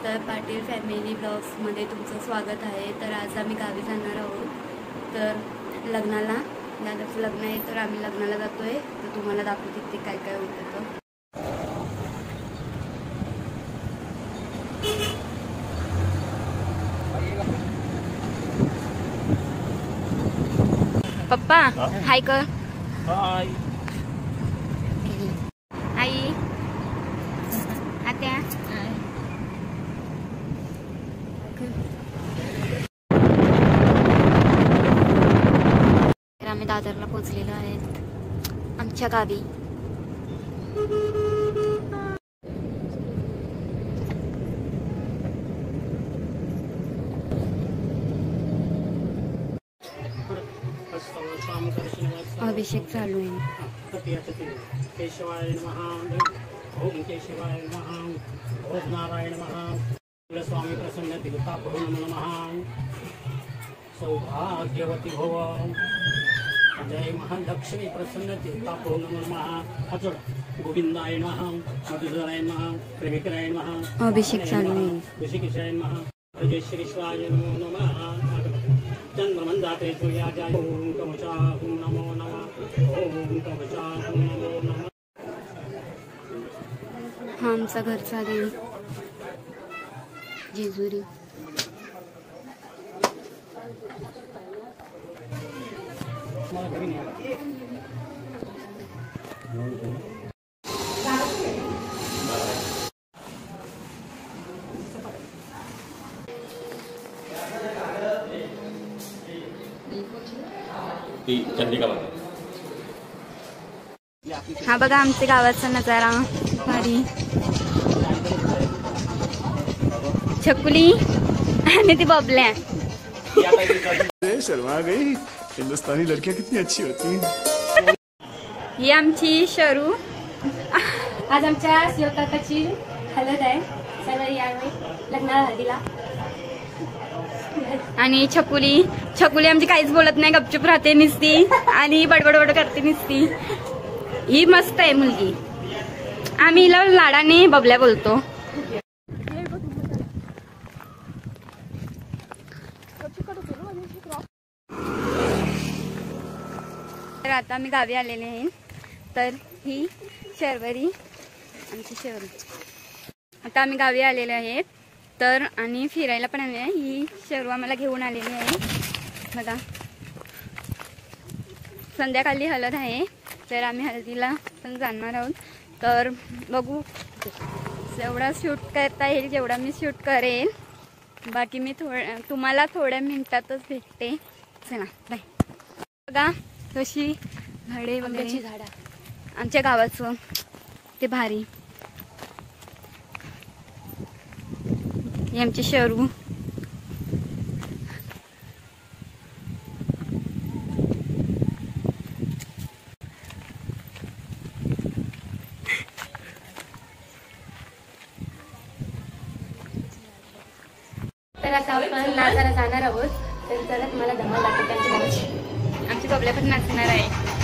तर पाटील फॅमिली ब्लॉग्समध्ये तुमचं स्वागत आहे। तर आज आम्ही गावी जाणार आहोत, तर लग्नाला दादाचं लग्न आहे, तर आम्ही लग्नाला जातोय। तर तुम्हाला दाखवते ते काय काय होतं। पप्पा हाय कर। हाय आई आत्या तर आम्ही दादरला पोहोचलेलो आहेत आमच्या गावी। अभिषेक चालू आहे। केशवाय नमः। ओम केशवाय नमः। ओम नारायण नमः। स्वामी प्रसन्न तीर्थाभो नमः। सौभाग्यवती भव। जय महालक्ष्मी प्रसन्न तीर्थाभो नमः। अचल गोविंदाय नमः। मधुसूदनाय नमः। प्रेमिकाय नमः। अभिषेक चालू आहे। ऋषिकेशाय नमः। जय श्री कृष्णाय नमो नमः। चंद्रमंदाते सूर्या जय। ओम कवचा ओम नमो नमः। ओम कवचा ओम नमो नमः। हा आमचा घरचा देव जेजुरी। हा बघा आमच्या गावाचा नजारा भारी। छकुली आणि ती बबल्या। शर्मा गई। हिंदुस्तानी लड़कियां कितनी अच्छी होती हैं। ही आमची शरू। आज आमच्या शिवकाकाची हळद आहे, सर्व यावे लग्नाला हळदीला। आणि छकुली आमची काहीच बोलत नाही, गपचूप राहते निसती आणि बडबड करते निसती। ही मस्त आहे मुलगी। आम्ही हिला लाडाने बबल्या बोलतो। तर आता आम्ही गावी आलेले आहे। तर ही शर्वरी आमची शरू। आता आम्ही गावी आलेले आहेत, तर आणि फिरायला पण आले आहे। ही शरू आम्हाला घेऊन आलेली आहे बघा। संध्याकाळी हळद आहे, तर आम्ही हळदीला पण जाणार आहोत। तर बघू जेवढा शूट करता येईल जेवढा मी शूट करेन, बाकी मी तुम्हाला थोड्या मिनिटातच भेटते। चला बाय। बघा कशी झाडे वगैरे झाडं आमच्या गावाचं ते भारी। ही आमची शरू। तर आता आपण नाचायला जाणार आहोत, तर चला तुम्हाला धमाल दाखवते आमच्या गावाची। आमची बबल्या पण नाचणार आहे।